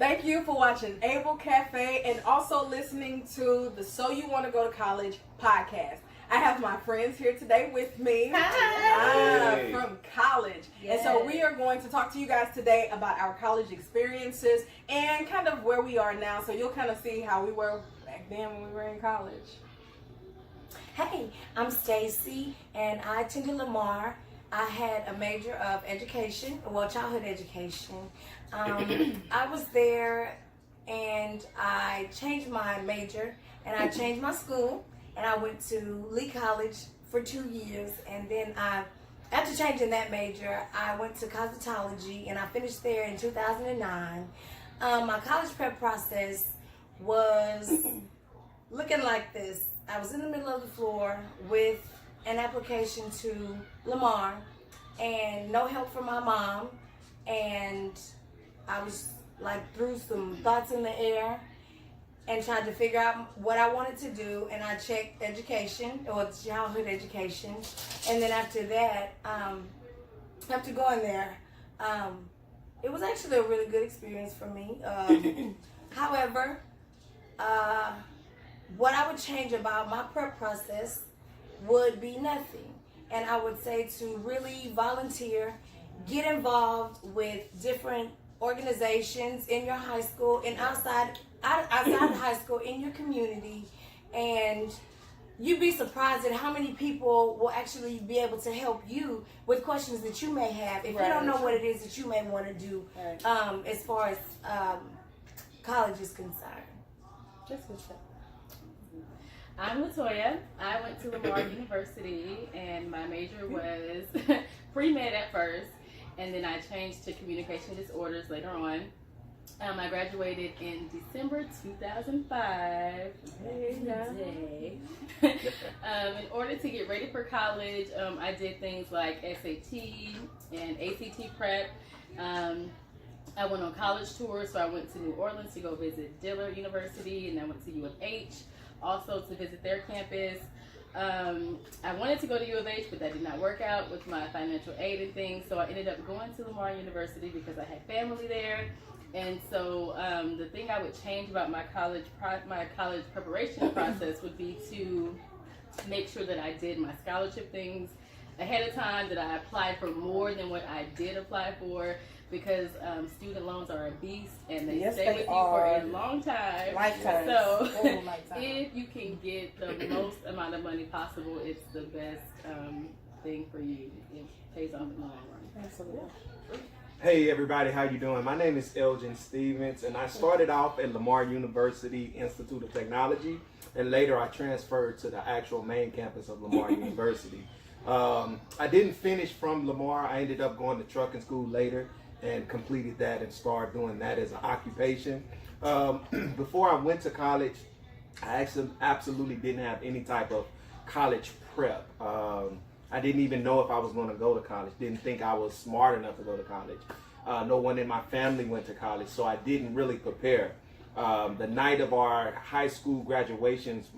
Thank you for watching Able Cafe and also listening to the So You Want to Go to College podcast. I have my friends here today with me. Hi. From college. Yes. And so we are going to talk to you guys today about our college experiences and kind of where we are now. So you'll kind of see how we were back then when we were in college. Hey, I'm Stacy, and I attended Lamar. I had a major of education, well, childhood education. I was there, and I changed my major, and I changed my school, and I went to Lee College for 2 years, and then after changing that major, I went to cosmetology, and I finished there in 2009. My college prep process was looking like this. I was in the middle of the floor with an application to Lamar and no help from my mom, and I was like threw some thoughts in the air and tried to figure out what I wanted to do, and I checked education or childhood education, and then after that, after going there, it was actually a really good experience for me. However, what I would change about my prep process would be nothing. And I would say to really volunteer, get involved with different organizations in your high school and outside of high school in your community. And you'd be surprised at how many people will actually be able to help you with questions that you may have if you don't know what it is that you may want to do as far as college is concerned. Just good stuff. I'm Latoya. I went to Lamar University, and my major was pre-med at first, and then I changed to communication disorders later on. I graduated in December 2005. In order to get ready for college, I did things like SAT and ACT prep. I went on college tours, so I went to New Orleans to go visit Dillard University, and I went to U of H also to visit their campus. I wanted to go to U of H, but that did not work out with my financial aid and things, so I ended up going to Lamar University because I had family there. And so the thing I would change about my college preparation process would be to make sure that I did my scholarship things ahead of time, that I applied for more than what I did apply for, because student loans are a beast and they stay with you for a long time. Lifetime. So if you can get the most amount of money possible, it's the best thing for you. It pays off in the long run. Absolutely. Hey everybody, how you doing? My name is Elgin Stevens, and I started off at Lamar University Institute of Technology, and later I transferred to the actual main campus of Lamar University. I didn't finish from Lamar. I ended up going to trucking school later and completed that and started doing that as an occupation. Before I went to college, I actually absolutely didn't have any type of college prep. I didn't even know if I was going to go to college. Didn't think I was smart enough to go to college. No one in my family went to college, so I didn't really prepare. The night of our high school graduations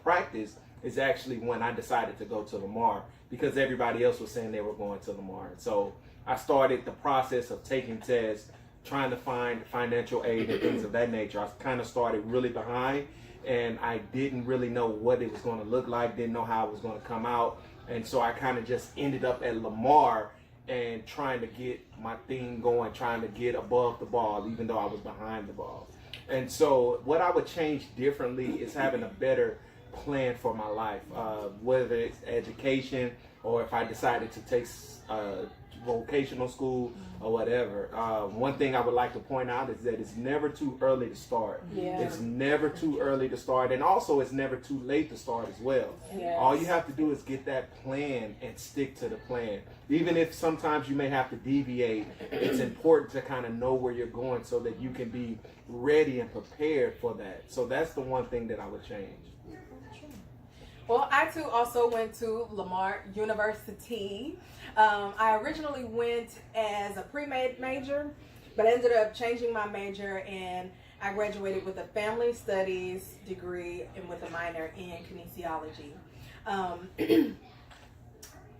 practice is actually when I decided to go to Lamar, because everybody else was saying they were going to Lamar. So I started the process of taking tests, trying to find financial aid and things of that nature. I kind of started really behind, and I didn't really know what it was going to look like, didn't know how it was going to come out. And so I kind of just ended up at Lamar and trying to get my thing going, trying to get above the ball, even though I was behind the ball. And so what I would change differently is having a better plan for my life, whether it's education or if I decided to take vocational school or whatever. One thing I would like to point out is that it's never too early to start. Yeah. It's never too early to start, and also it's never too late to start as well. Yes. All you have to do is get that plan and stick to the plan. Even if sometimes you may have to deviate, it's important to kind of know where you're going so that you can be ready and prepared for that. So that's the one thing that I would change. Well, I too also went to Lamar University. I originally went as a pre-med major, but I ended up changing my major, and I graduated with a family studies degree and with a minor in kinesiology. I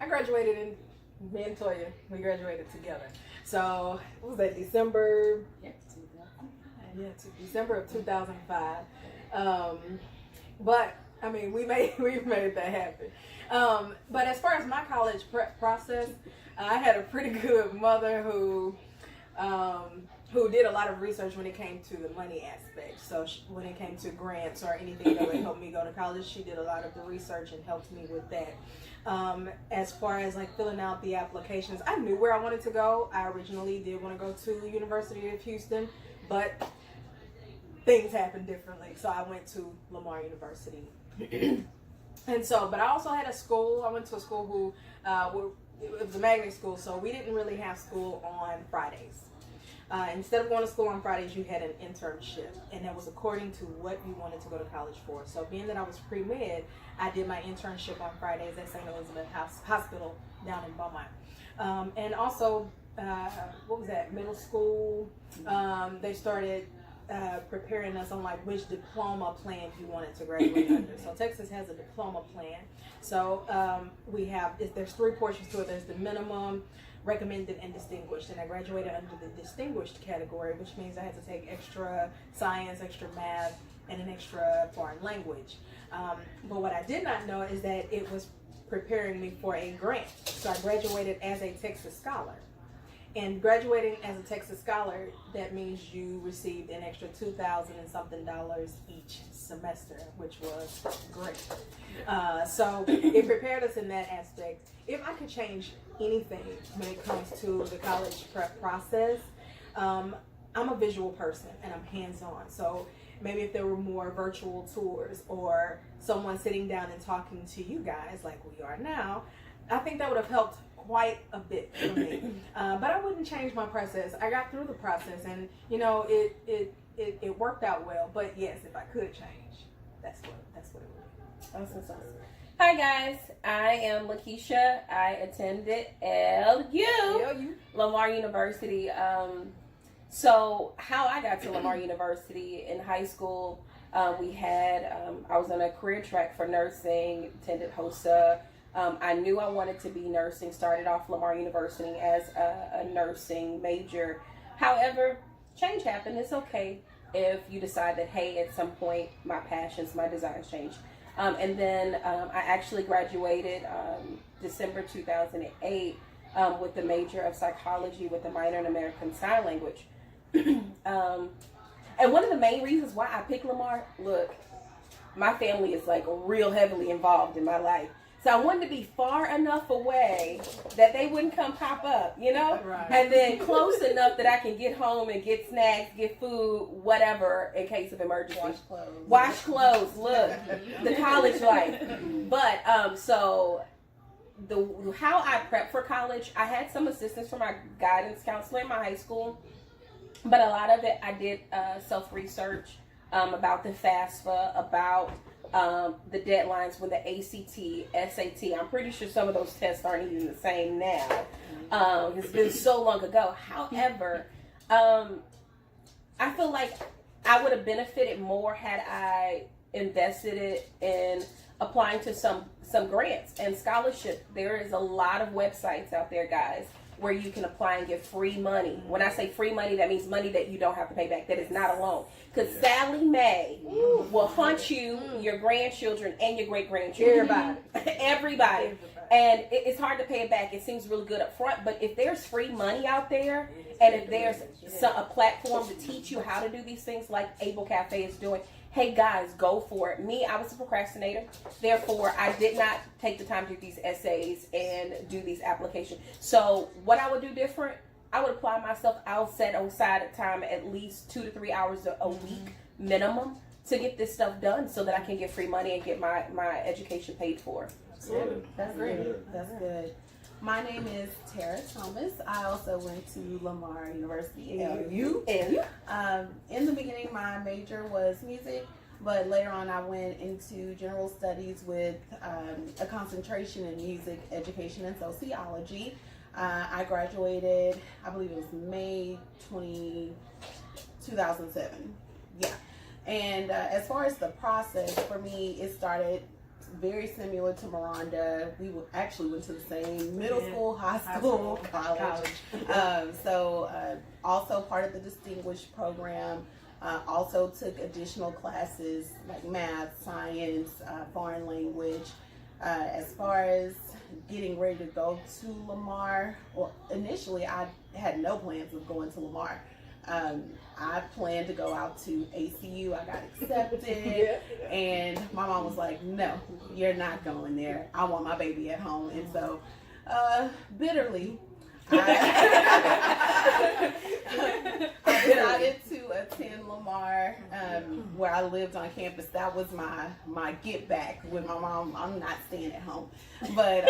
graduated in, me and Toya, we graduated together. So, what was that, December? Yes, 2005. Yeah, to December of 2005. But I mean, we made that happen. But as far as my college prep process, I had a pretty good mother who did a lot of research when it came to the money aspect. So when it came to grants or anything that would help me go to college, she did a lot of the research and helped me with that. As far as like filling out the applications, I knew where I wanted to go. I originally did want to go to University of Houston, but things happened differently. So I went to Lamar University. And so, but I also had a school. I went to a school it was a magnet school, so we didn't really have school on Fridays. Instead of going to school on Fridays, you had an internship, and that was according to what you wanted to go to college for. So being that I was pre-med, I did my internship on Fridays at St. Elizabeth Hospital down in Beaumont. And also, what was that, middle school, they started preparing us on like which diploma plan you wanted to graduate under. So Texas has a diploma plan. So there's 3 portions to it. There's the minimum, recommended, and distinguished. And I graduated under the distinguished category, which means I had to take extra science, extra math, and an extra foreign language. But what I did not know is that it was preparing me for a grant. So I graduated as a Texas Scholar. And graduating as a Texas Scholar, that means you received an extra $2,000 and something each semester, which was great. So it prepared us in that aspect. If I could change anything when it comes to the college prep process, I'm a visual person and I'm hands-on. So maybe if there were more virtual tours or someone sitting down and talking to you guys like we are now, I think that would have helped quite a bit for me. But I wouldn't change my process. I got through the process and, you know, it worked out well. But yes, if I could change, that's what it would be. Awesome. Hi guys, I am Lakeisha. I attended LU, Lamar University. So how I got to Lamar University in high school, we had, I was on a career track for nursing, attended HOSA. I knew I wanted to be nursing, started off Lamar University as a nursing major. However, change happened. It's okay if you decide that, hey, at some point my passions, my desires change. And then I actually graduated December 2008 with the major of psychology with a minor in American Sign Language. And one of the main reasons why I picked Lamar, look, my family is like real heavily involved in my life. So I wanted to be far enough away that they wouldn't come pop up, you know? Right. And then close enough that I can get home and get snacks, get food, whatever, in case of emergency. Wash clothes, look, the college life. But, so how I prepped for college, I had some assistance from my guidance counselor in my high school. But a lot of it, I did self-research about the FAFSA, about the deadlines when the ACT, SAT. I'm pretty sure some of those tests aren't even the same now. It's been so long ago. However, I feel like I would have benefited more had I invested it in applying to some grants and scholarship. There is a lot of websites out there, guys, where you can apply and get free money. When I say free money, that means money that you don't have to pay back. That is not a loan. Because Sally Mae will hunt you, your grandchildren, and your great-grandchildren. Everybody. And it's hard to pay it back. It seems really good up front. But if there's free money out there, and if there's a platform to teach you how to do these things like Able Cafe is doing, hey guys, go for it. Me, I was a procrastinator. Therefore, I did not take the time to do these essays and do these applications. So what I would do different, I would apply myself. I'll set aside a time at least 2 to 3 hours a week minimum to get this stuff done so that I can get free money and get my education paid for. That's great. That's good. My name is Tara Thomas. I also went to Lamar University, LU. In the beginning, my major was music, but later on I went into general studies with a concentration in music education and sociology. I graduated, I believe it was May 2007. Yeah. And as far as the process, for me, it started very similar to Miranda. We actually went to the same middle school, high school, college. Also part of the distinguished program. Also took additional classes like math, science, foreign language. As far as getting ready to go to Lamar, well, initially I had no plans of going to Lamar. I planned to go out to ACU. I got accepted, and my mom was like, "No, you're not going there. I want my baby at home." And so, bitterly, I decided to attend Lamar, where I lived on campus. That was my get back with my mom. I'm not staying at home, but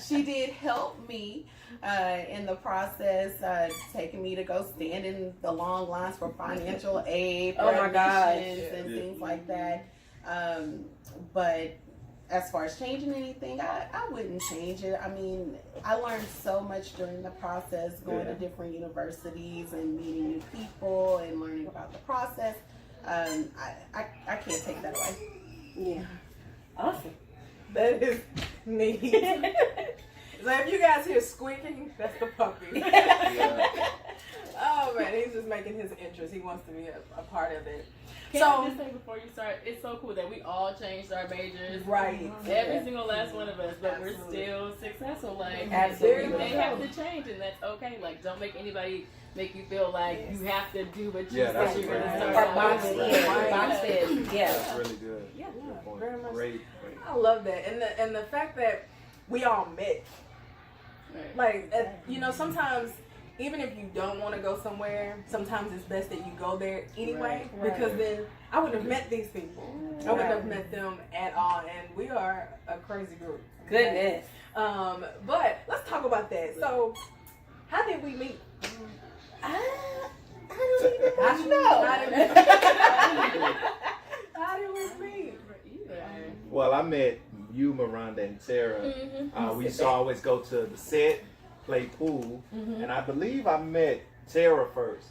she did help me in the process, taking me to go stand in the long lines for financial aid, for admissions and things like that. But as far as changing anything, I wouldn't change it. I mean, I learned so much during the process, going to different universities and meeting new people and learning about the process. I can't take that away. Yeah. Awesome. That is neat. So if you guys hear squeaking, that's the puppy. Oh man, he's just making his interest. He wants to be a part of it. Can I just say before you start, it's so cool that we all changed our majors. Right. Every single last one of us, but we're still successful. Like, Absolutely. we may have to change, and that's okay. Like, don't make anybody make you feel like you have to do what you Yeah, that's said you're going to right. start. Or boxed in. Boxed in. Yeah. That's really good. Yeah, Good point. very much. Great. I love that, and the fact that we all met. Right. Like, sometimes even if you don't want to go somewhere, sometimes it's best that you go there anyway, Right. because then I wouldn't have met these people. I wouldn't have met them at all, and we are a crazy group. Goodness. But let's talk about that. So, how did we meet? I don't even How did we meet? Well, I met you, Miranda, and Tara. We used to always go to the set, play pool, and I believe I met Tara first.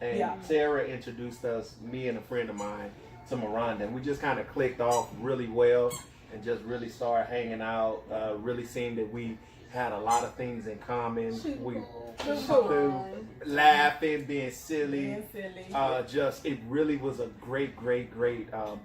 And Tara introduced us, me and a friend of mine, to Miranda. And we just kind of clicked off really well and just really started hanging out. Really seemed that we had a lot of things in common. We laughing, being silly. It really was a great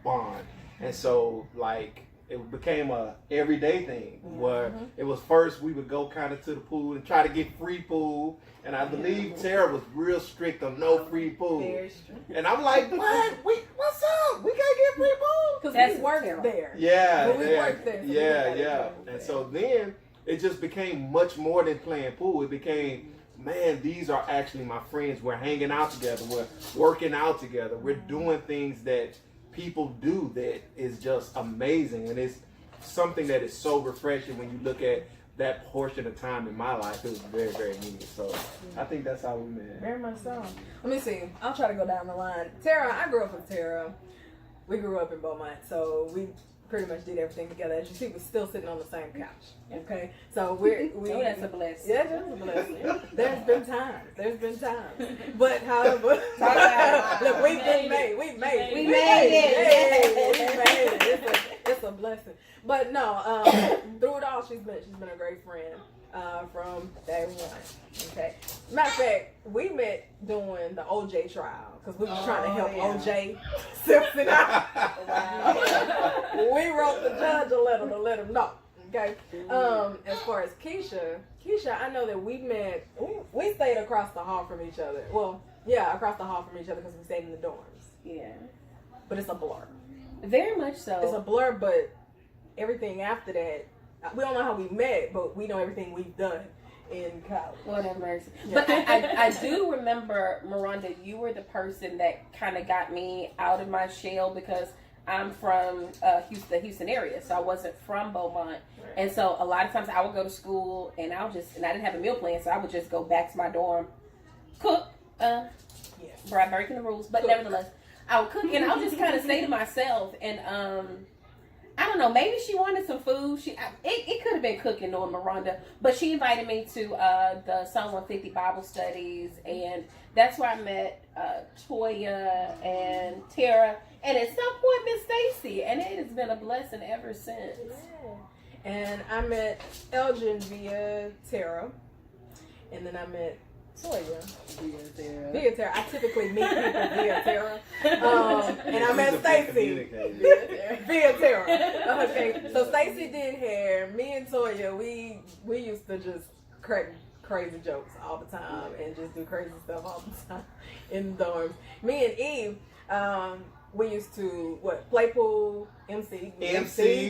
bond. And so, like, it became a everyday thing where it was first we would go kind of to the pool and try to get free pool. And I believe Tara was real strict on no free pool. Very strict. And I'm like, what? What's up? We can't get free pool? Because we worked there. Yeah, But we worked there, so we gotta yeah. go And so then it just became much more than playing pool. It became, man, these are actually my friends. We're hanging out together. We're working out together. We're doing things that people do that is just amazing. And it's something that is so refreshing when you look at that portion of time in my life. It was very, very neat. So I think that's how we met. Very much so. Let me see. I'll try to go down the line. Tara, I grew up with Tara. We grew up in Beaumont, so we pretty much did everything together. As you see, we're still sitting on the same couch. Okay, so we. Oh, that's a blessing. Yeah, that's a blessing. There's been times. But however, look, we've been made. We made it. We made it. We made it. It's a blessing. But no, through it all, she's been a great friend from day one. Okay. Matter of fact, we met doing the OJ trial because we was trying to help OJ Simpson out. We wrote the judge a letter to let him know. Okay. As far as Keisha, I know that we met. We stayed across the hall from each other. Well, yeah, across the hall from each other because we stayed in the dorms. Yeah. But it's a blur. Very much so. It's a blur, but everything after that, we don't know how we met, but we know everything we've done in college. Lord have mercy. Yeah. But I do remember, Miranda, you were the person that kind of got me out of my shell because I'm from the Houston area, so I wasn't from Beaumont. Right. And so a lot of times I would go to school and I didn't have a meal plan, so I would just go back to my dorm, cook, breaking the rules, but nevertheless, I would cook and I would just kind of stay to myself. And I don't know, maybe she wanted some food. It could have been cooking on Miranda, but she invited me to the Psalm 150 Bible studies, and that's where I met Toya and Tara, and at some point Miss Stacy, and it has been a blessing ever since. Yeah. And I met Elgin via Tara, and then I met Toya. Via Terra. I typically meet people via Terra. And I met Stacy. Via Terra. Okay. So Stacy did hair. Me and Toya, we used to just crack crazy jokes all the time and just do crazy stuff all the time in the dorms. Me and Eve, we used to play pool, MC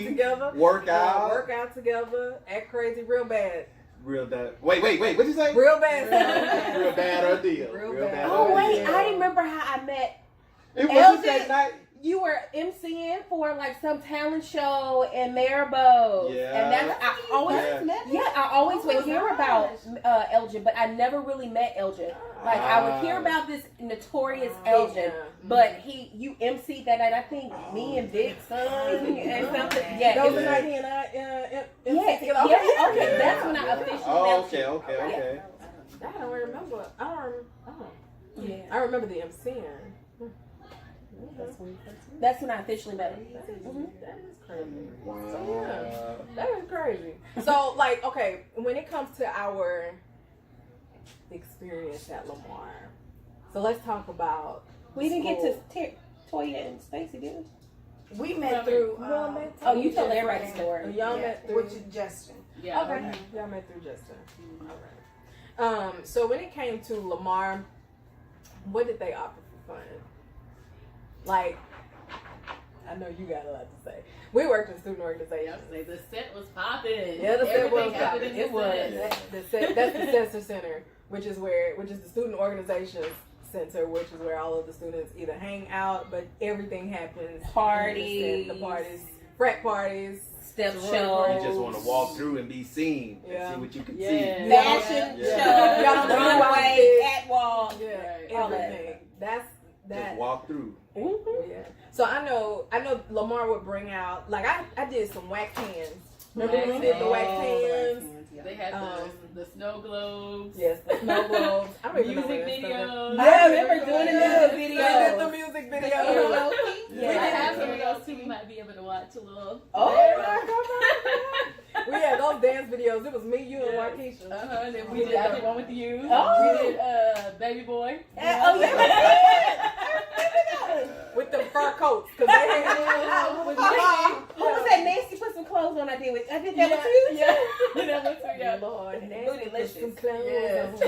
together, work out together, act crazy, real bad. Real bad. Wait. What'd you say? Real bad. Real bad ordeal. Real bad. Oh wait, Yeah. I remember how I met. It was Elgin. that night. You were MCing for like some talent show in Maribos. Yeah. And that's I always would hear about Elgin, but I never really met Elgin. Like I would hear about this notorious Elgin, but you MC'd that night. I think me and Big sung and something. Yeah, That was the it night he and I okay. That's when I officially met you. Okay. I don't remember. Yeah. I remember the MCing. That's when I officially met him. That is crazy. Wow. So, yeah, that is crazy. So, like, okay, when it comes to our experience at Lamar, so let's talk about. We didn't get to Toya and Stacy, did we? We met through. Oh, you told everybody the story. Y'all met through. Which is Justin. Yeah. Okay. Y'all met through Justin. All right. So when it came to Lamar, what did they offer for fun? Like, I know you got a lot to say. We worked in student organizations. The set was popping. Yeah, the set was Everything happened popping. in It was. That's the Sensor Center, which is the student organizations center, which is where all of the students either hang out, but everything happens. Parties. The parties, frat parties, Step sorority show. parties. You just want to walk through and be seen Yeah. and see what you can Yeah. see. Fashion Yeah. show. Y'all don't know who Runway, I catwalk. Yeah, All that. everything. That's that. Just walk through. Yeah. So I know Lamar would bring out, like, I did some wax hands. Remember when we did the wax hands? They had the snow globes. Yes, the snow globes. I remember Music that stuff. videos. I remember doing the music We videos. did the music videos. We have some of those too. You might be able to watch a little. We had those dance videos. It was me, you, and Waukesha. And then we did. I did one with you. Oh. We did Baby Boy. Oh yeah. With the fur coats. Cause they had, Who was that? Nancy put some clothes on. I did that with you. Yeah. That was too young. Lord, Bootylicious. put some clothes Yes.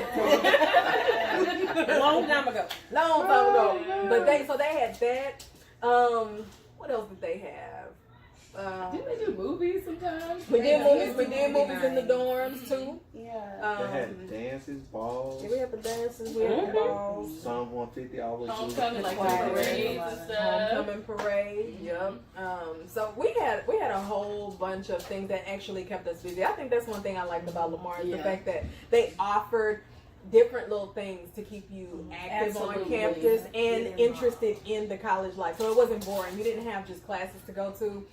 on. Long time ago. Long time ago. But they had that. What else did they have? Didn't they do movies sometimes? We did movies. We did movies in the dorms too. Yeah. They had dances, balls. Yeah, we had the dances. We had the balls. Psalm 150 always do. Homecoming, like the Choir. parades and stuff. Homecoming parade. Yep. So we had a whole bunch of things that actually kept us busy. I think that's one thing I liked about Lamar is the fact that they offered different little things to keep you active on Absolutely. campus and interested in the college life. So it wasn't boring. You didn't have just classes to go to.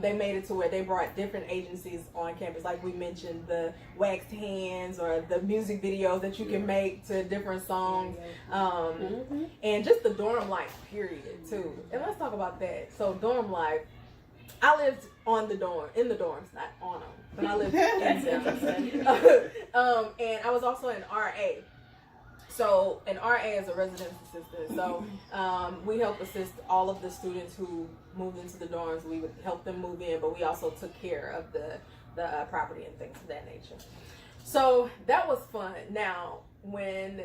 They made it to where they brought different agencies on campus, like we mentioned, the waxed hands or the music videos that you can make to different songs, and just the dorm life period too. And let's talk about that. So dorm life, I lived in the dorms, not on them, but I lived in them. And I was also an RA. So an RA is a residence assistant. So we help assist all of the students who moved into the dorms. We would help them move in, but we also took care of the property and things of that nature. So that was fun. Now, when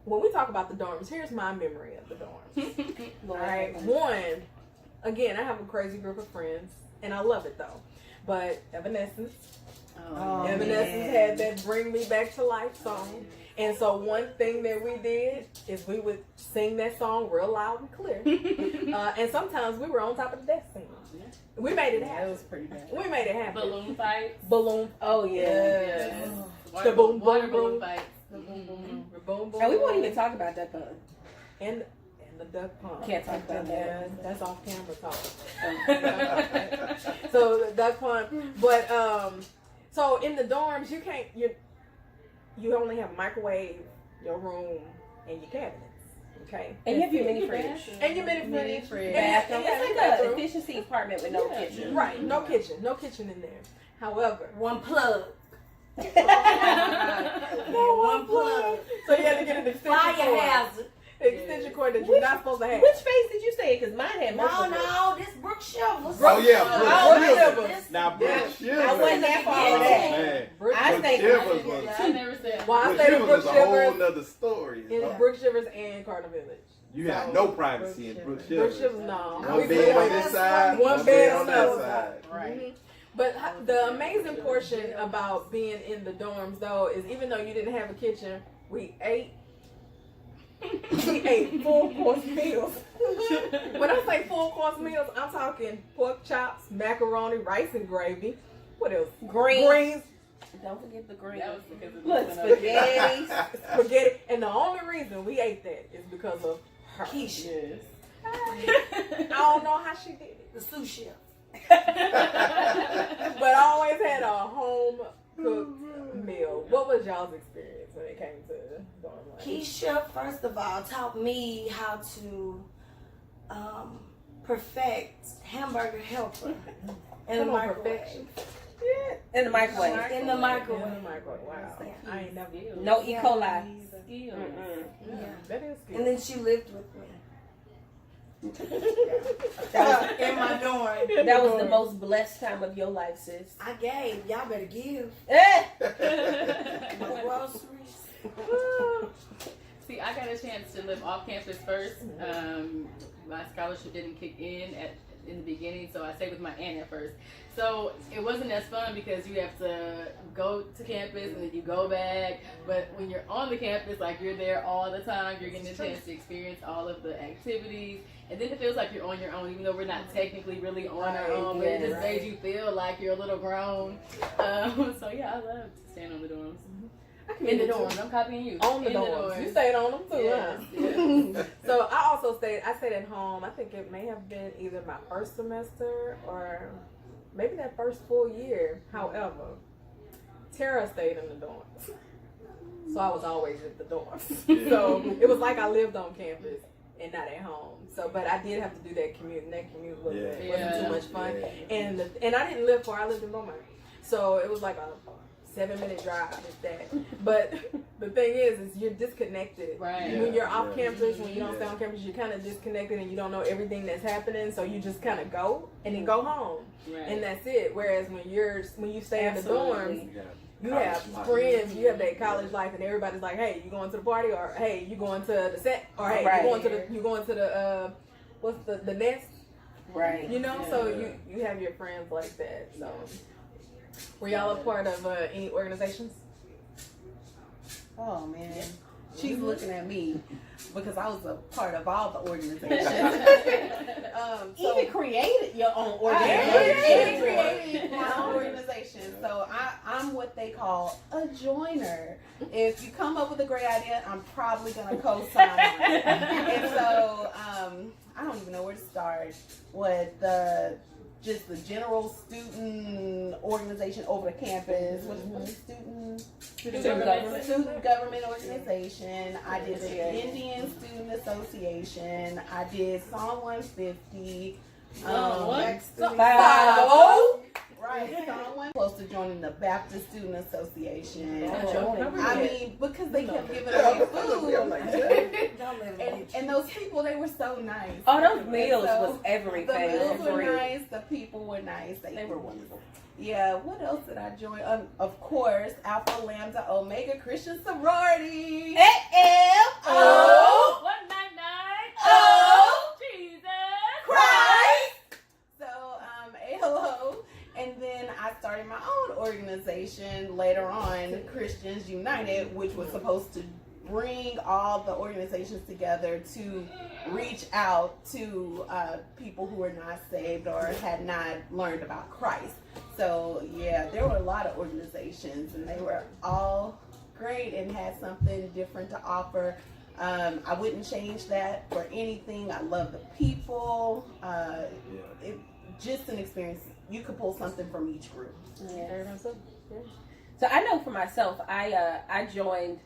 we talk about the dorms, here's my memory of the dorms. All right, one, again, I have a crazy group of friends, and I love it though. But Evanescence had that "Bring Me Back to Life" song. And so one thing that we did is we would sing that song real loud and clear. And sometimes we were on top of the desk singing. We made it happen. That was pretty bad. We made it happen. Balloon fights. Oh yeah. Yes. The boom, Water boom, balloon boom. fights. Boom, boom. And we won't even talk about that fun. And the duck pump. Can't talk about that. Yeah, that's off camera talk. So the duck pump. But so in the dorms you only have a microwave, your room, and your cabinets. Okay. And you have your mini fridge. And your mini fridge. Bathroom. Yeah, It's like an efficiency apartment with no kitchen. Right. No kitchen in there. However, One plug. no one plug. that you're not supposed to have. Which phase did you stay in? Because mine had No, multiple. no, this Brooke Shivers. Oh yeah, Brooke Shivers. Shivers. Now Brooke Shivers. I wasn't that far Yeah. with that. Man, Brooke I Brooke stayed- Shivers was. I never said. Well, I Brooke stayed in Shivers Brooke was a whole Shivers, nother story. in Brooke Shivers and Carter Village. You had no privacy in Brooke Brooke Shivers. Shivers, no. One bed on this side, one bed on that side. Right. But the amazing portion about being in the dorms, though, is even though you didn't have a kitchen, we ate. We ate full course meals. When I say full course meals, I'm talking pork chops, macaroni, rice and gravy. What else? Greens. Don't forget the greens. That was because of Look, the spaghetti. Spaghetti. And the only reason we ate that is because of her. Keisha, Yes. I don't know how she did it. the sous chef. But I always had a home cooked meal. What was y'all's experience when it came to dorm life? Keisha, first of all, taught me how to perfect hamburger helper in the Come on, microwave. perfection. In the microwave. In the microwave. In the microwave. Wow. I ain't never. No E. coli. Skills. Yeah. That is good. And then she lived with me. That was, In my dorm. that was the most blessed time of your life, sis. I gave. Y'all better give. Eh. My groceries. See, I got a chance to live off campus first. My scholarship didn't kick in the beginning, so I stayed with my aunt at first. So it wasn't as fun because you have to go to campus and then you go back. But when you're on the campus, like you're there all the time, you're getting a chance to experience all of the activities. And then it feels like you're on your own, even though we're not technically really on our own. But it just made you feel like you're a little grown. So yeah, I love to stand on the dorms. In the dorms, I'm copying you. On the In dorms. You stayed on them too, Yes, huh? yes. So I also stayed at home. I think it may have been either my first semester or maybe that first full year. However, Tara stayed in the dorms. So I was always at the dorms. So it was like I lived on campus and not at home. So, but I did have to do that commute, and that commute wasn't too much fun. And I didn't live far. I lived in Beaumont. So it was like a 7-minute drive, if that. But the thing is you're disconnected. Right. When you're off campus, when you don't stay on campus, you're kind of disconnected and you don't know everything that's happening. So you just kind of go and then go home, Right. and that's it. Whereas when you stay in the dorms, you College have life. friends, you have that college life, and everybody's like, hey, you going to the party, or hey, you going to the set, or hey, Right. you going to the what's the nest, Right. you know? Yeah. So you have your friends like that. So were y'all a part of any organizations? Oh man, she's looking at me because I was a part of all the organizations. Even created your own Even organization. created my own organization. So I'm what they call a joiner. If you come up with a great idea, I'm probably gonna co-sign on it. And so I don't even know where to start with just the general student organization over the campus. What is student government organization. I did the Indian Student Association. I did Psalm 150. Right. Someone close to joining the Baptist Student Association. I mean, because they kept giving away food. And those people, they were so nice. Oh, those meals So, was everything. The meals for were free. nice. The people were nice. They were wonderful. Yeah. What else did I join? Of course, Alpha Lambda Omega Christian Sorority. Oh, 199. Oh, Jesus Christ. So, ALO. And then I started my own organization later on, Christians United, which was supposed to bring all the organizations together to reach out to people who were not saved or had not learned about Christ. So, yeah, there were a lot of organizations, and they were all great and had something different to offer. I wouldn't change that for anything. I love the people. Just an experience. You could pull something from each group. Yeah. So I know for myself, I joined.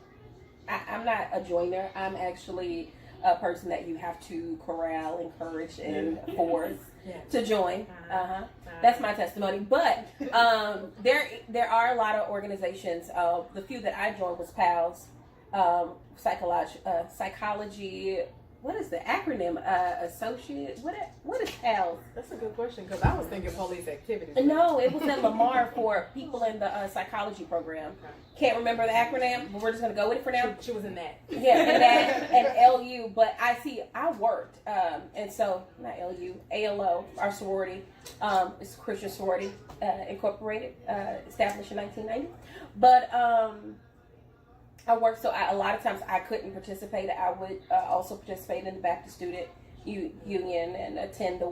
I'm not a joiner. I'm actually a person that you have to corral, encourage, and force to join. That's my testimony. But there are a lot of organizations. The few that I joined was PALS, psychology, what is the acronym? Associate. What is PALS? That's a good question because I was thinking police activities. No, it was at Lamar for people in the psychology program. Can't remember the acronym, but we're just gonna go with it for now. She was in that. Yeah, and that and LU. But I worked, and so not LU, ALO, our sorority. It's a Christian sorority, incorporated, established in 1990. But I worked, so a lot of times I couldn't participate. I would also participate in the Baptist Student Union and attend the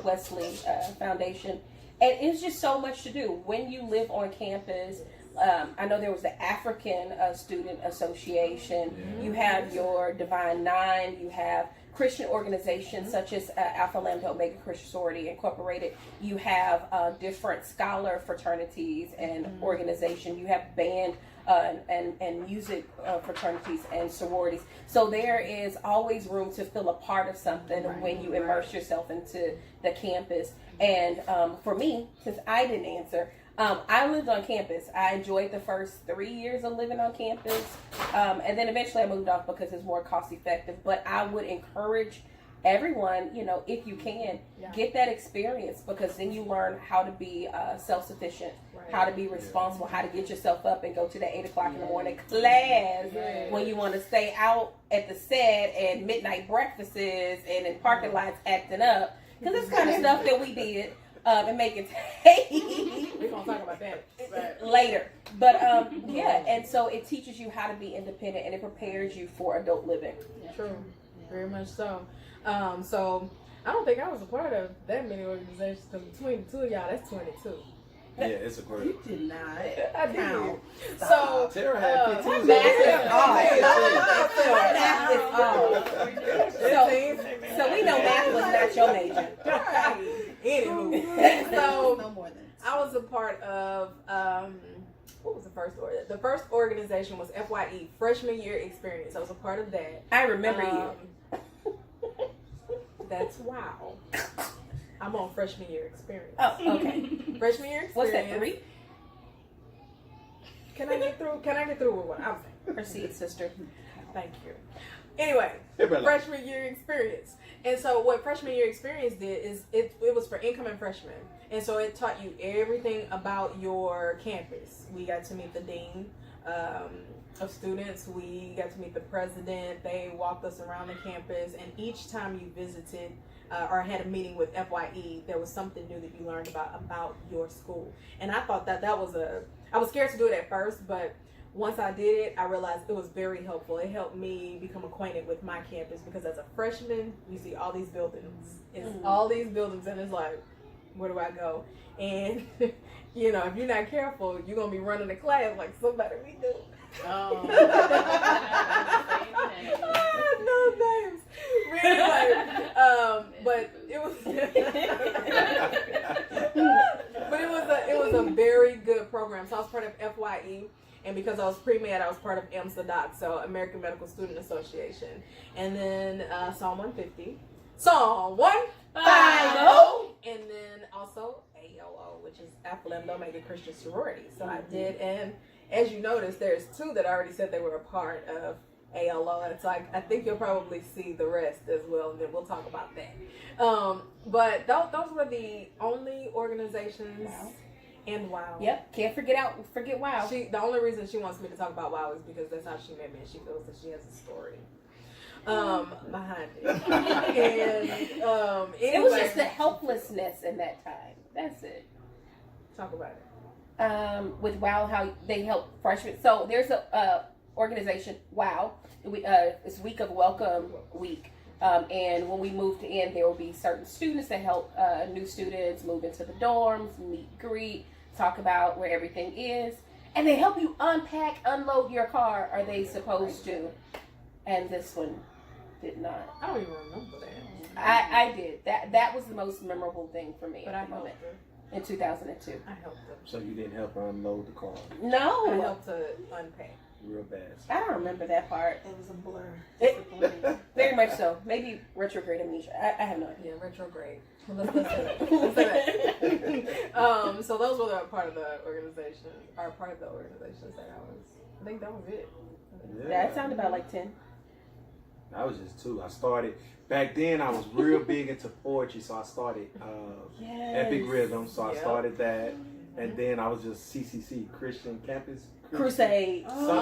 Wesley Foundation. And it's just so much to do when you live on campus. I know there was the African Student Association. Yeah. You have your Divine Nine. You have Christian organizations such as Alpha Lambda Omega Christian Sorority Incorporated. You have different scholar fraternities and organizations. You have band and music fraternities and sororities. So there is always room to feel a part of something when you immerse yourself into the campus. And for me, since I didn't answer, I lived on campus. I enjoyed the first 3 years of living on campus. And then eventually I moved off because it's more cost effective. But I would encourage everyone, if you can, get that experience, because then you learn how to be self-sufficient, how to be responsible, how to get yourself up and go to the 8 o'clock in the morning class when you want to stay out at the set and midnight breakfasts and in parking lots acting up. Because it's kind of stuff that we did. And make it we're gonna talk about that later, but and so it teaches you how to be independent and it prepares you for adult living. True, very much so. So I don't think I was a part of that many organizations, because between the two of y'all, that's 22. Yeah, it's a group. You did not. I did. So Tara had 15. So we know math was not your major. Anywho, so No more than. I was a part of what was the first order? The first organization was FYE, Freshman Year Experience. I was a part of that. I remember you. That's wow. I'm on Freshman Year Experience. Oh, okay. Freshman Year Experience. What's that, 3? Can I get through with what I'm saying? Proceed, sister. Thank you. Anyway, Freshman Year Experience. And so what Freshman Year Experience did is it was for incoming freshmen. And so it taught you everything about your campus. We got to meet the dean of students. We got to meet the president. They walked us around the campus. And each time you visited or had a meeting with FYE, there was something new that you learned about your school. And I thought that was I was scared to do it at first, but once I did it, I realized it was very helpful. It helped me become acquainted with my campus, because as a freshman, you see all these buildings. It's all these buildings, and it's like, where do I go? And, if you're not careful, you're going to be running a class like somebody we do. Oh. No names. Anyway, but it was it was a very good program. So I was part of FYE. And because I was pre-med, I was part of AMSADOC, so American Medical Student Association. And then Psalm 150. Psalm 150. And then also ALO, which is Alpha Lambda Omega Christian Sorority. So I did. And as you notice, there's 2 that already said they were a part of ALO. And it's like, I think you'll probably see the rest as well, and then we'll talk about that. But those were the only organizations. Wow. And WOW. Yep, can't forget WOW. The only reason she wants me to talk about WOW is because that's how she met me, and she feels that she has a story behind it. And anyway, it was just the helplessness in that time. That's it. Talk about it. With WOW, how they help freshmen. So there's a organization, WOW. It's Week of Welcome Week. And when we moved in, there will be certain students that help new students move into the dorms, meet, greet, talk about where everything is, and they help you unload your car. Are they supposed to? And this one did not. I don't even remember that. I did. That was the most memorable thing for me. But I helped her. In 2002. I helped her. So you didn't help her unload the car? No. I helped her unpack. Real bad. I don't remember that part. It was a blur. Very much so. Maybe retrograde amnesia. I have no idea. Yeah, retrograde. Let's say that. So those were part of the organization, or part of the organizations that I think that was it. Yeah. That sounded about like 10. I was just 2. I started back then. I was real big into poetry, so I started Epic Rhythm. So I started that, and then I was just CCC, Christian Campus Crusade. Something.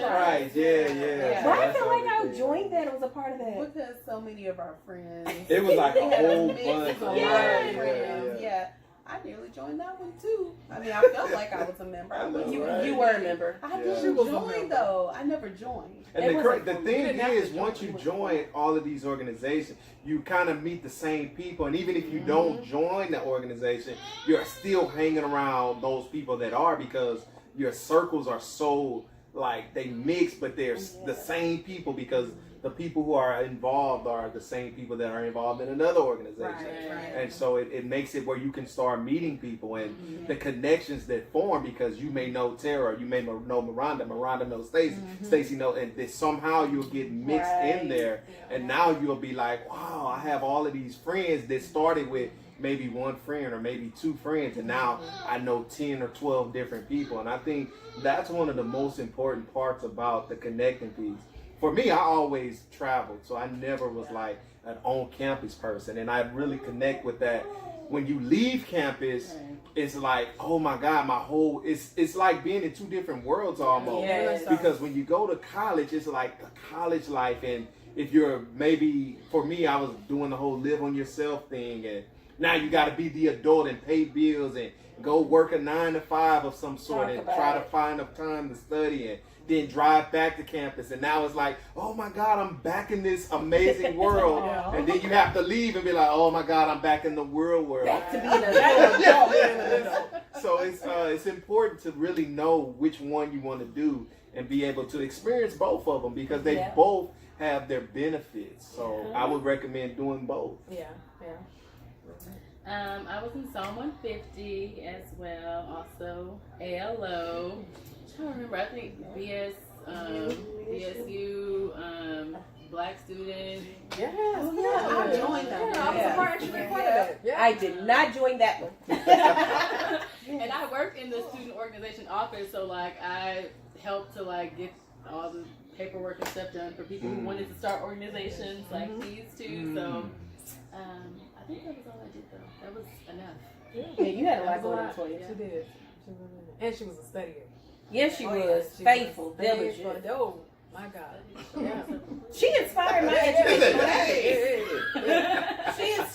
Right. Yeah. Why I feel like I joined that. It was a part of that. Because so many of our friends. It was like a whole mix bunch. of a lot of friends. Yeah. I nearly joined that one too. I mean, I felt like I was a member. You were a member. I didn't join though. I never joined. And the thing is, once you join all of these organizations, you kind of meet the same people. And even if you don't join the organization, you're still hanging around those people that are, because your circles are so, like, they mix, but they're the same people, because the people who are involved are the same people that are involved in another organization. Right. And so it makes it where you can start meeting people, and the connections that form, because you may know Tara, you may know Miranda knows Stacy, Stacy knows, and then somehow you'll get mixed in there, and now you'll be like, wow, I have all of these friends that started with maybe one friend or maybe 2 friends, and now I know 10 or 12 different people. And I think that's one of the most important parts about the connecting piece. For me, I always traveled, so I never was like an on-campus person, and I really connect with that. When you leave campus, it's like, oh my God, it's like being in 2 different worlds almost. Because when you go to college, it's like a college life, and if you're maybe, for me, I was doing the whole live on yourself thing, and now you got to be the adult and pay bills and go work a 9 to 5 of some sort and try to find enough time to study, and then drive back to campus. And now it's like, oh my God, I'm back in this amazing world. And then you have to leave and be like, oh my God, I'm back in the real world. Back to being an adult. So it's important to really know which one you want to do and be able to experience both of them, because they both have their benefits. So I would recommend doing both. I was in Psalm 150 as well, also ALO. I don't remember. I think BSU, Black student. I joined that. I did not join that one. And I worked in the student organization office, so like I helped to like get all the paperwork and stuff done for people who wanted to start organizations like these two. So I think that was all I did though. That was enough. Yeah, you had a lot going on, Toya. She did. And she was a studier. Yes, she was. Faithful, diligent. Oh, my God. She inspired my education.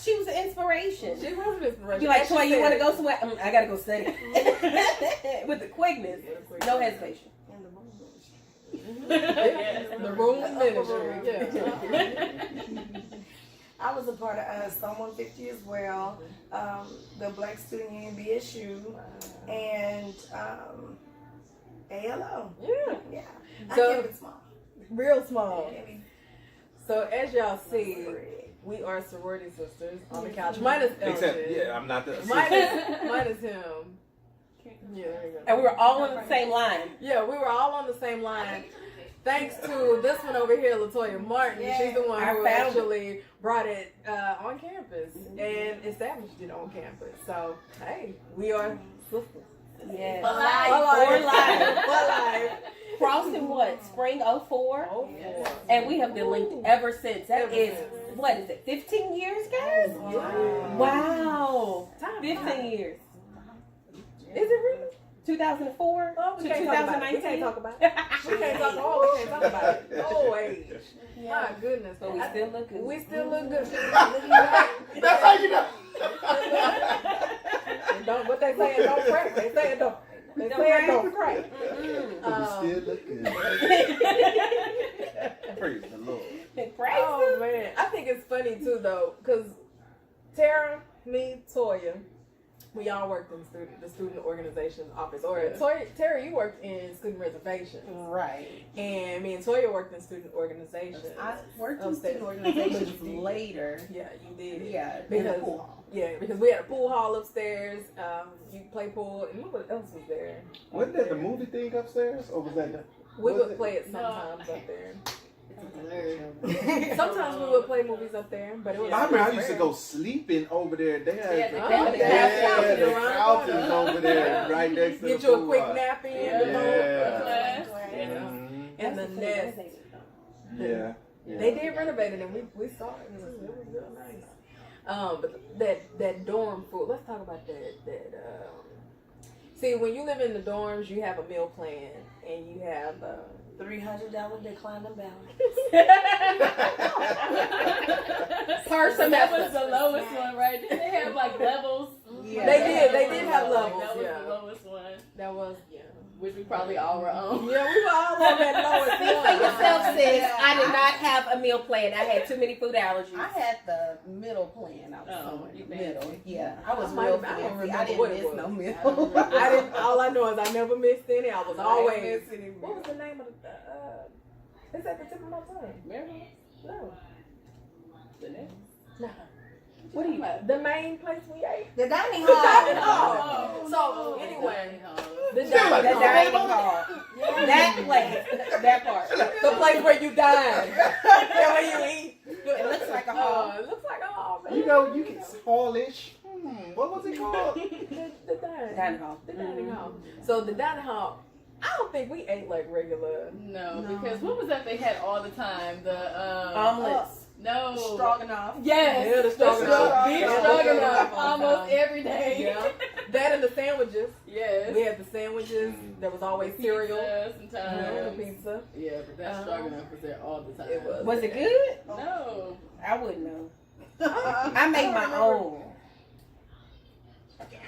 She was an inspiration. She was an inspiration. Be like, Toya, you want to go somewhere? I got to go study. With the quickness. No hesitation. The room ministry. I was a part of Psalm 150 as well, the Black Student Union BSU, and ALO. Yeah. So, I kept it small. Real small. So as y'all see, we are sorority sisters on the couch. Minus Elgin. Except, I'm not the minus him. Yeah, there you go. And we were all on the same line. Yeah, we were all on the same line. Thanks to this one over here, Latoya Martin. She's the one who actually brought it on campus and established it on campus. So, hey, we are sisters. Yes. For life. Crossed in what? Spring 04? And we have been linked ever since. That is, what is it, 15 years, guys? Wow. 15 years. Is it really? 2004 to 2019. We can't talk about it. We can't talk about it. Oh, age. My goodness. But we still look good. We still look good. That's how you know. What they say, don't crack. They say it don't. They say it don't crack. We still look good. Praise the Lord. Oh, man. I think it's funny, too, though, because Tara, me, Toya, we all worked in the student organization office. Or Tara, you worked in student reservations. Right. And me and Toya worked in student organizations. I worked in student organizations later. Yeah, you did. Yeah, because because we had a pool hall upstairs. You play pool, and what else was there? Wasn't that the movie thing upstairs, or was that we would play it sometimes up there. Sometimes we would play movies up there, but it was. I remember I used to go sleeping over there. They had the couches over there right next to get the you pool a quick hall. nap in. And the nest. Yeah. They did renovate it, and we saw it. It was real nice. But that dorm food. Let's talk about that. See, when you live in the dorms, you have a meal plan, and you have $300 decline in balance. Per That semester. was the lowest one, right? Did they have like levels? Yeah. They did have levels. That was Yeah. the lowest one, That was which we probably all were on. Yeah, we were all on that lowest Speak for one. yourself, sis. Yeah. I did not have a meal plan. I had too many food allergies. I had the middle plan. I was somewhere you in the middle. fancy. Yeah, I was I real don't fancy. remember I didn't what it miss was. no I meal. don't remember. I didn't. All I know is I never missed any. I was always. miss any What was the name of the? It's at the tip of my tongue. Maryland? No. The next? No. What do you? The main place we ate. The dining The hall. dining hall. Oh. So anyway, the The dining hall. dining hall. That place. That part. The place where you dine. Yeah, where you eat. It looks like a hall. It looks like a hall, man. You know, you can hallish. What was it called? The dining. Dining hall. The dining hall. So the dining hall. I don't think we ate like regular. No, because what was that they had all the time? The Omelets. no. Stroganoff. Yes, Yeah, the stroganoff. Beef Yeah, stroganoff the almost every day. Yeah. That and the sandwiches. Yes. We had the sandwiches. There was always cereal. Pizza The sometimes. pizza. Yeah, but that stroganoff was there all the time. It was. Was it good? No. I wouldn't know. I made my own. Okay.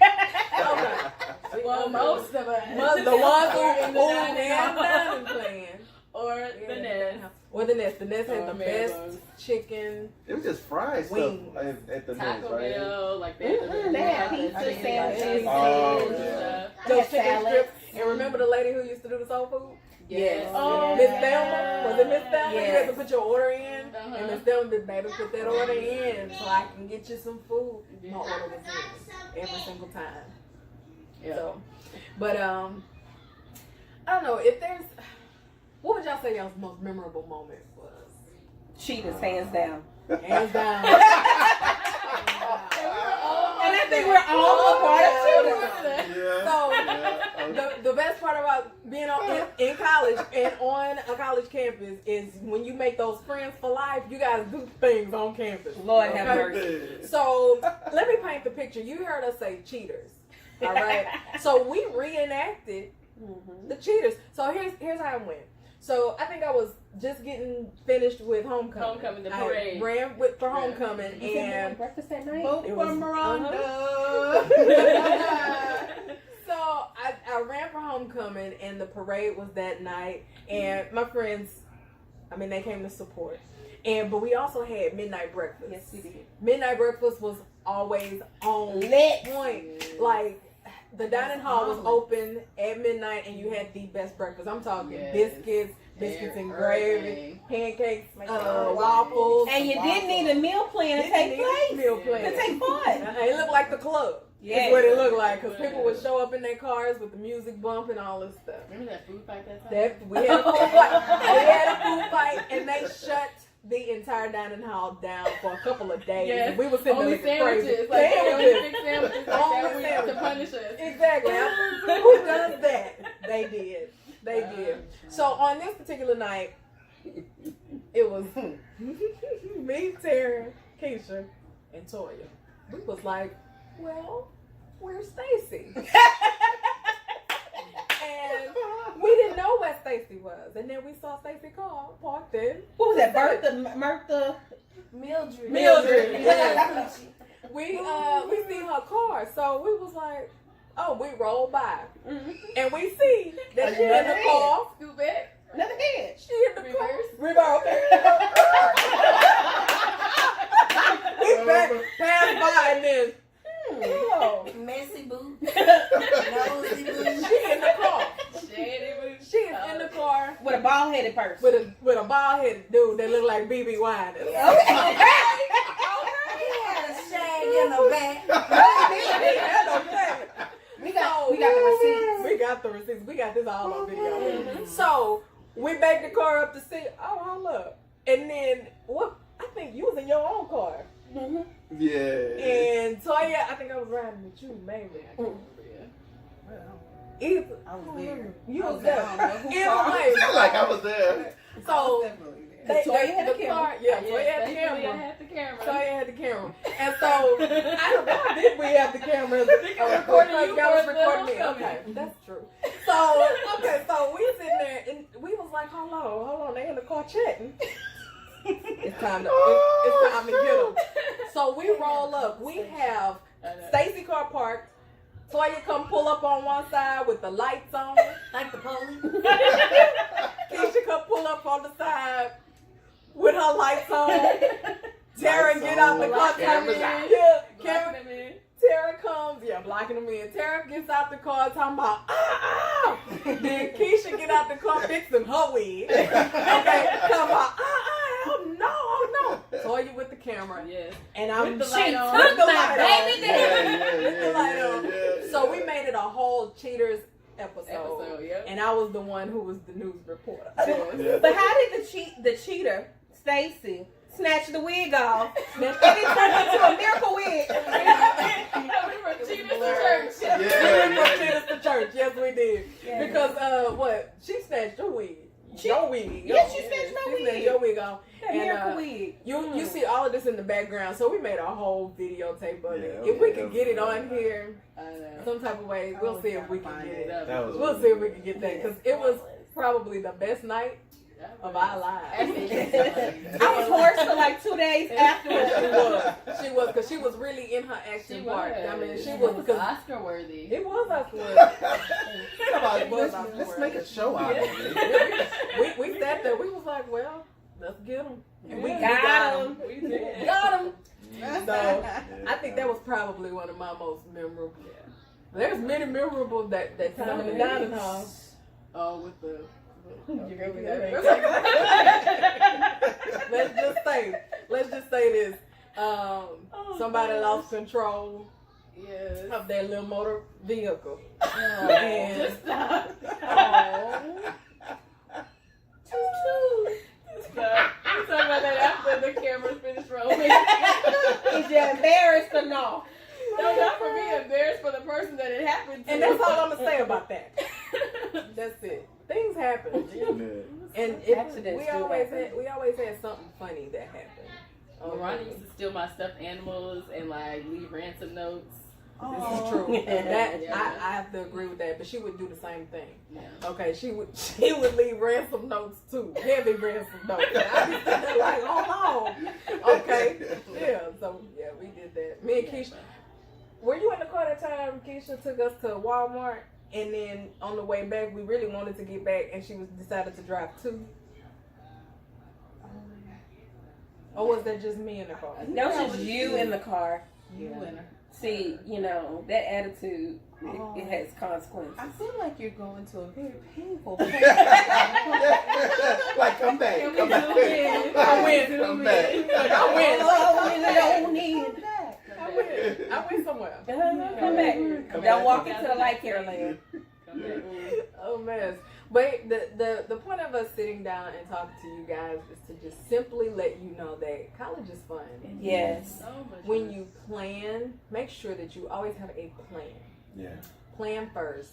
Well, most of us. The ones who in the and dining hall. dining plan. Or the nest. Or the Nest. The Nest had the best Marylebone. chicken. It was just fried stuff Wings. at the Taco nest, right? Bell, like that. They had pizza I didn't sandwiches. like Oh, and yeah. stuff. I Those had chicken salads. strips. And remember the lady who used to do the soul food? Yes. Oh, Miss Thelma? Was it Miss Thelma? You Yes. had to put your order in. Uh-huh. And Miss Thelma did made us put that order in so I can get you some food. My order was in every single time. Yeah. So, but I don't know if there's. What would y'all say y'all's most memorable moment was? Cheetahs, hands down. Hands down. And I think we're all a part of Cheetahs. Yeah. So the best part about being in college and on a college campus is when you make those friends for life. You guys do things on campus. Lord have Okay? mercy. So let me paint the picture. You heard us say cheaters, all right? So we reenacted the cheaters. So here's how it went. So I think I was just getting finished with homecoming. Homecoming, the I parade. ran for homecoming and breakfast that night. Vote It for was- Miranda. So I ran for homecoming and the parade was that night and my friends, I mean they came to support. But we also had midnight breakfast. Yes, we did. Midnight breakfast was always on Lit. point. Like the dining hall was open at midnight and you had the best breakfast. I'm talking Yes. biscuits and gravy, Everything. pancakes, everything. waffles. And you didn't need a meal plan to Didn't take need a place. meal plan. To take part. It looked like the club. Yes. That's what it looked like because people would show up in their cars with the music bumping, all this stuff. Remember that food fight that time? That we had a food fight. We had a food fight, and they shut the entire dining hall down for a couple of days. Yes. And we were sitting Only there looking sandwiches. crazy. Like Sandwiches. big sandwiches like Only that week to sandwiches. punish us. Exactly. Who does that? They did. They did. So on this particular night, it was me, Tara, Keisha, and Toya. We was like, well, where's Stacy? And we didn't know where Stacy was. And then we saw Stacy car parked in. What was that? Mirtha? Mildred. Mildred, yeah. We seen her car, so we was like, oh, we rolled by. And we see that she in the car. Scoot back. Another head. She in the car. Reverse. We passed by and then, oh, Messy boo. Nosy boo. she in the car. Shady boots. She is in the car With a bald-headed person. with a bald headed dude that looked like BB Wine. He had a shag in the back. We got the receipts. We got the receipts. We got this all on video. So we backed the car up to see. Oh, hold up. And then what? I think you was in your own car. Yeah. And Toya, I think I was riding with you, maybe. I can't remember. Either. I was there. You I was was there. there. I don't know who Either car. way. I feel like I was there. So Definitely there. Toya had a the camera. car, yeah, Toya had the thankfully camera. I had the camera. Toya had the camera. And so, I don't know, why did we have the cameras? recording you Y'all was for the recording me. homecoming. Okay, that's true. So we sitting there, and we was like, hold on, they in the car chatting. It's time to get them. So we roll up. We have Stacy car parked. Toya come pull up on one side with the lights on. Like the police. Keisha come pull up on the side with her lights on. Tara get out the car. Cameras out. Yeah, Blocking them in. Tara comes, blocking them in. Tara gets out the car talking about, Then Keisha get out the car fixing her wig. Okay, talking about, oh no. Toya with the camera. Yes. And I'm With the light on. With the my light baby on. there. With the light on. So we made it a whole cheaters episode. Yep. And I was the one who was the news reporter. But how did the cheater, Stacy, snatch the wig off and it turned into a miracle wig? We were cheaters to church. Yeah, We yeah, went from cheaters to church. Yes, we did. Yeah. Because what? She snatched your wig. Your wig. Yes, she snatched my She snatched wig. your wig off. That miracle wig. You see all of this in the background, so we made a whole videotape of it. Yeah, If we okay, could get it on here, I know. some type of way, we'll see if we can get it. That was We'll see if we can get that because it was probably the best night of our lives. I was hoarse for like 2 days afterwards. She was because she was really in her action part. I mean, she was because Oscar worthy. it was Oscar worthy. Come on, It was let's make a show out of it. We sat there. We was like, well, let's get them. And we Got 'em. We did. Got them. So I think that was probably one of my most memorable. There's many memorable that time in the dining hall. Oh, with the. Let's just say this. Somebody gosh. lost control Yes. of their little motor vehicle. And just stop. Stop. We'll talk about that after the cameras finish rolling. Is you embarrassed or no? No, not for me. Embarrassed for the person that it happened to. And that's all I'm gonna say about that. That's it. Things happen. And Accidents we do always happen. had something funny that happened. Ronnie used to steal my stuffed animals and like leave ransom notes. This is true. That Yeah. I have to agree with that, but she would do the same thing. Yeah. Okay, she would leave ransom notes too, heavy ransom notes. I be sitting there like, hold on. Okay, yeah. So yeah, we did that. Me and Keisha. Were you in the car that time? Keisha took us to Walmart, and then on the way back, we really wanted to get back, and she decided to drive too. Or was that just me in the car? That was just you in the car. You winner. See, that attitude, it has consequences. I feel like you're going to a very painful place. Like, come back. Can we Come back. zoom in? I win. Come back. I win. Oh, we don't need. I went somewhere. Come back. Don't walk into the light, Caroline. Come back. Oh man. But the point of us sitting down and talking to you guys is to just simply let you know that college is fun. Yes. So much When fun. you plan, make sure that you always have a plan. Yeah. Plan first.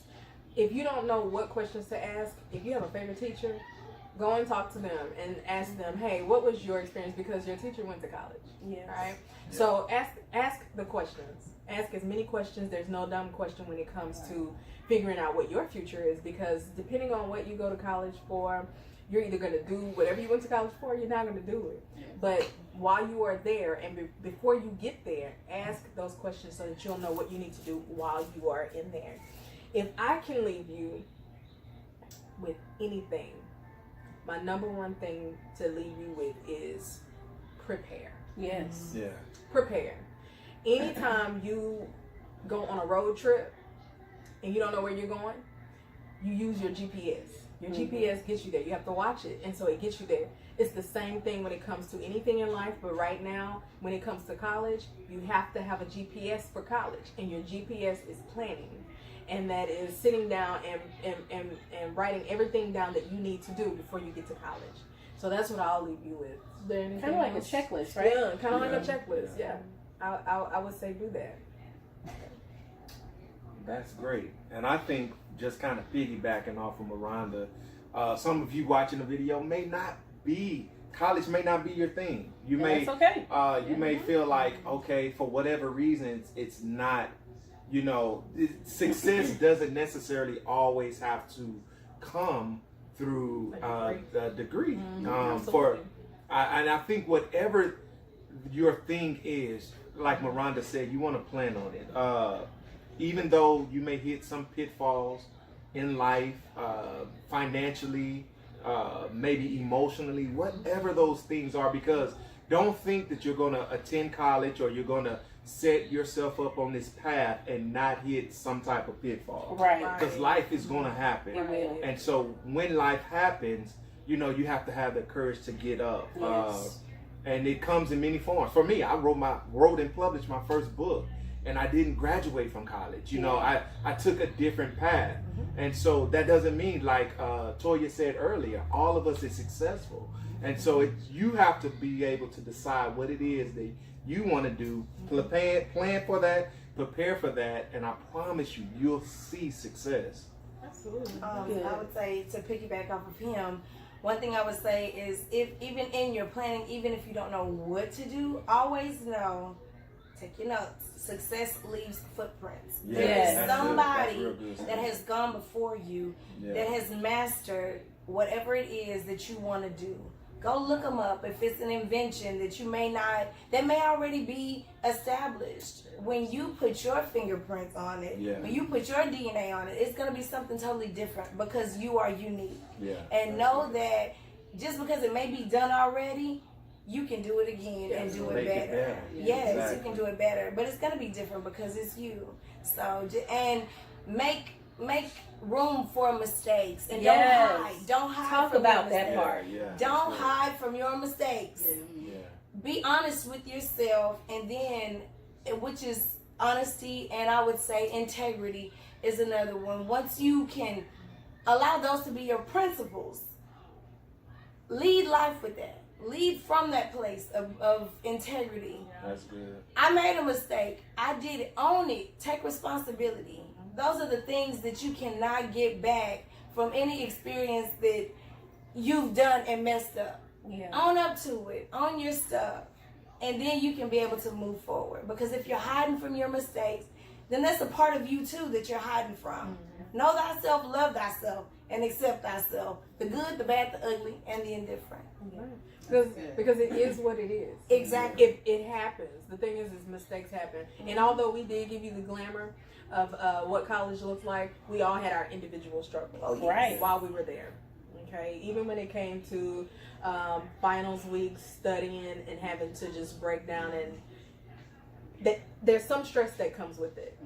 If you don't know what questions to ask, if you have a favorite teacher, go and talk to them and ask them, hey, what was your experience? Because your teacher went to college. Yes. Right? So ask the questions. Ask as many questions. There's no dumb question when it comes to figuring out what your future is, because depending on what you go to college for, you're either going to do whatever you went to college for, or you're not going to do it. Yeah. But while you are there and before you get there, ask those questions so that you'll know what you need to do while you are in there. If I can leave you with anything, my number one thing to leave you with is prepare. Yes. Yeah. Prepare. Anytime you go on a road trip and you don't know where you're going, you use your GPS. Your GPS gets you there. You have to watch it, and so it gets you there. It's the same thing when it comes to anything in life, but right now, when it comes to college, you have to have a GPS for college, and your GPS is planning. And that is sitting down and writing everything down that you need to do before you get to college. So that's what I'll leave you with. Is there anything Kind of like a else? checklist, right? Yeah, kind of like a checklist. Yeah, I would say do that. That's great. And I think just kind of piggybacking off of Miranda, some of you watching the video may not be college may not be your thing. You may That's okay. you may feel like, okay, for whatever reasons, it's not, success doesn't necessarily always have to come through the degree. And I think whatever your thing is, like Miranda said, you want to plan on it. Even though you may hit some pitfalls in life, financially, maybe emotionally, whatever those things are, because don't think that you're going to attend college or you're going to set yourself up on this path and not hit some type of pitfall. Right. Because life is going to happen. It will. And so when life happens, you have to have the courage to get up. Yes. And it comes in many forms. For me, I wrote and published my first book, and I didn't graduate from college. I took a different path. And so that doesn't mean, like Toya said earlier, all of us is successful. And so you have to be able to decide what it is that you want to do, plan for that, prepare for that, and I promise you, you'll see success. Absolutely. I would say, to piggyback off of him, one thing I would say is, if even in your planning, even if you don't know what to do, always know, take your notes, success leaves footprints. Yes. There is That's somebody real good. that has gone before you, that has mastered whatever it is that you want to do. Go look them up. If it's an invention that that may already be established. When you put your fingerprints on it, when you put your DNA on it, it's going to be something totally different because you are unique. And know that just because it may be done already, you can do it again and do it better. Yes, exactly. You can do it better. But it's going to be different because it's you. So, and make room for mistakes, and don't hide Talk from about your that part. Don't hide from your mistakes. Be honest with yourself, and then, which is honesty, and I would say integrity is another one. Once you can allow those to be your principles, lead life with that. Lead from that place of integrity. That's good. I made a mistake. I did it. Own it. Take responsibility. Those are the things that you cannot get back from any experience that you've done and messed up. Own up to it. Own your stuff. And then you can be able to move forward. Because if you're hiding from your mistakes, then that's a part of you too that you're hiding from. Know thyself, love thyself, and accept thyself. The good, the bad, the ugly, and the indifferent. Because it is what it is. Exactly. If it happens. The thing is mistakes happen. And although we did give you the glamour of what college looks like, we all had our individual struggles while we were there. Okay, even when it came to finals week, studying and having to just break down, and there's some stress that comes with it.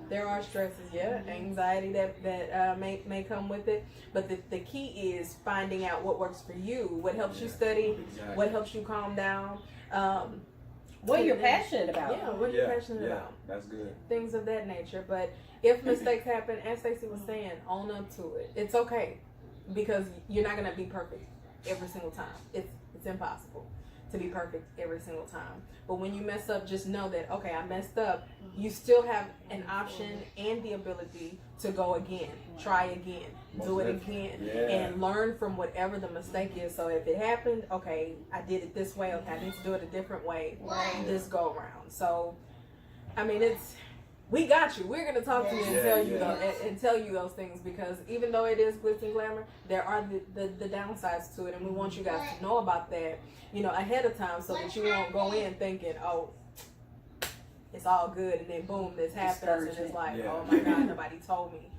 There are stresses, anxiety that may come with it, but the key is finding out what works for you, what helps you study, what helps you calm down. What you're passionate about. What you're passionate about. That's good. Things of that nature. But if mistakes happen, as Stacey was saying, own up to it. It's okay, because you're not going to be perfect every single time. It's impossible to be perfect every single time. But when you mess up, just know that, okay, I messed up. You still have an option and the ability to go again, try again, do it again, and learn from whatever the mistake is. So if it happened, okay, I did it this way, okay, I need to do it a different way this go around. So, I mean, we got you. We're gonna talk to you and tell you those things, because even though it is glitz and glamour, there are the downsides to it, and we want you guys to know about that, ahead of time, so that you won't go in thinking, oh, it's all good, and then boom, this happens, and it's like, oh my God, nobody told me.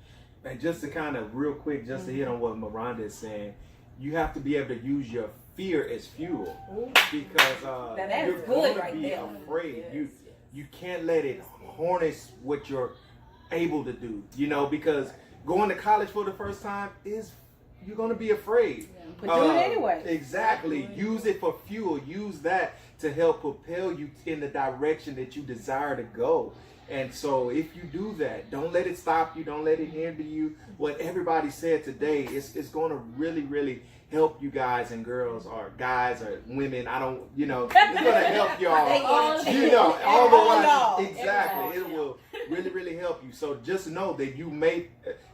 And just to kind of real quick, just to hit on what Miranda is saying, you have to be able to use your fear as fuel, because you're going to be afraid. You can't let it harness what you're able to do, because going to college for the first time you're going to be afraid. But do it anyway. Exactly. Use it for fuel. Use that to help propel you in the direction that you desire to go. And so if you do that, don't let it stop you. Don't let it hinder you. What everybody said today is going to really, really help you guys and girls, or guys or women. I don't, it's going to help y'all. All the ones. Exactly. It will really, really help you. So just know that you may,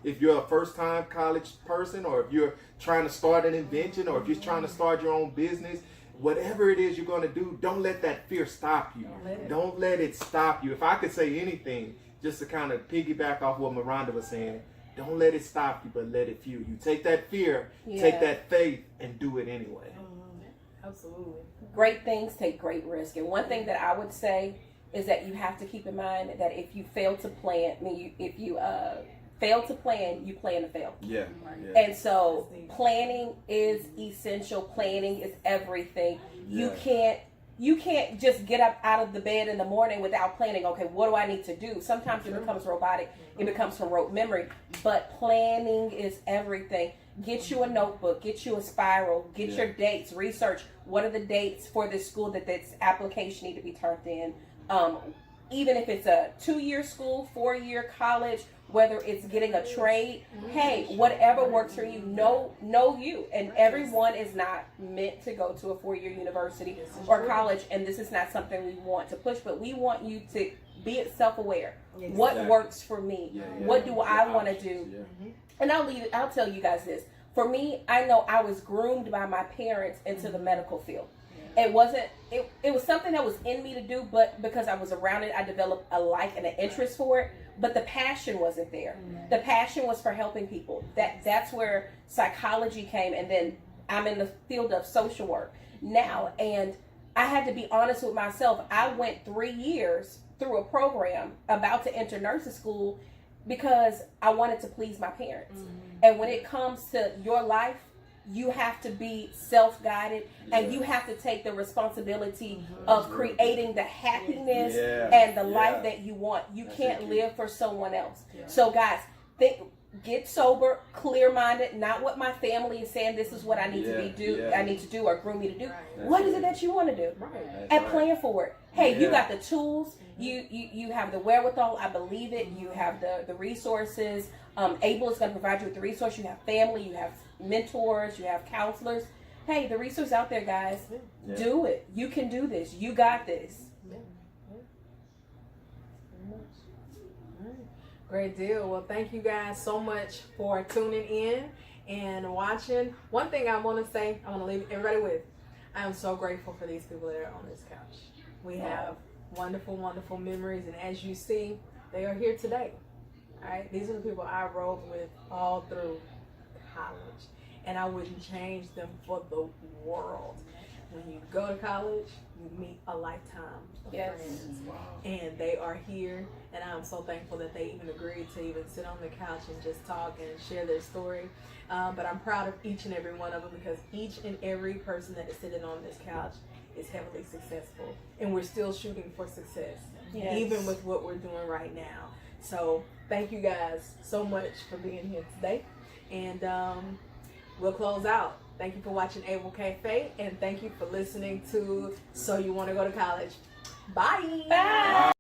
if you're a first-time college person, or if you're trying to start an invention, or if you're trying to start your own business, whatever it is you're going to do, don't let that fear stop you. Don't let it stop you. If I could say anything, just to kind of piggyback off what Miranda was saying, don't let it stop you, but let it fuel you. Take that fear, take that faith, and do it anyway. Absolutely. Great things take great risk. And one thing that I would say is that you have to keep in mind that if you fail to plan, if you fail to plan, you plan to fail. Yeah. And so planning is essential. Planning is everything. You can't just get up out of the bed in the morning without planning. Okay, what do I need to do? Sometimes it becomes robotic. It becomes from rote memory. But planning is everything. Get you a notebook. Get you a spiral. Get your dates. Research what are the dates for this school that this application need to be turned in. Even if it's a 2-year school, 4-year college, whether it's getting a trade, hey, whatever works for you, know you. And everyone is not meant to go to a 4-year university or college, and this is not something we want to push, but we want you to be self-aware. What works for me? What do I want to do? And I'll tell you guys this. For me, I know I was groomed by my parents into the medical field. It wasn't, it was something that was in me to do, but because I was around it, I developed a like and an interest for it, but the passion wasn't there. The passion was for helping people. That's where psychology came, and then I'm in the field of social work now, and I had to be honest with myself. I went 3 years through a program about to enter nursing school because I wanted to please my parents. And when it comes to your life, you have to be self-guided, and you have to take the responsibility of creating the happiness and the life that you want. You can't live for someone else. So guys, get sober, clear-minded, not what my family is saying this is what I need I need to do or groom me to do. What is it that you want to do? And plan for it. Hey, you got the tools, you have the wherewithal, I believe it, you have the resources. Able is going to provide you with the resource. You have family, you have mentors, you have counselors. Hey, the resource out there, guys. Do it. You can do this. You got this. Great deal. Well, thank you guys so much for tuning in and watching. One thing I want to say, I want to leave everybody with, I am so grateful for these people that are on this couch. We have wonderful, wonderful memories, and as you see, they are here today. All right, these are the people I rode with all through college, and I wouldn't change them for the world. When you go to college, you meet a lifetime of friends, and they are here, and I'm so thankful that they even agreed to even sit on the couch and just talk and share their story. But I'm proud of each and every one of them, because each and every person that is sitting on this couch is heavily successful, and we're still shooting for success, even with what we're doing right now. So thank you guys so much for being here today, and we'll close out. Thank you for watching Able Cafe, and thank you for listening to So You Want to Go to College. Bye. Bye.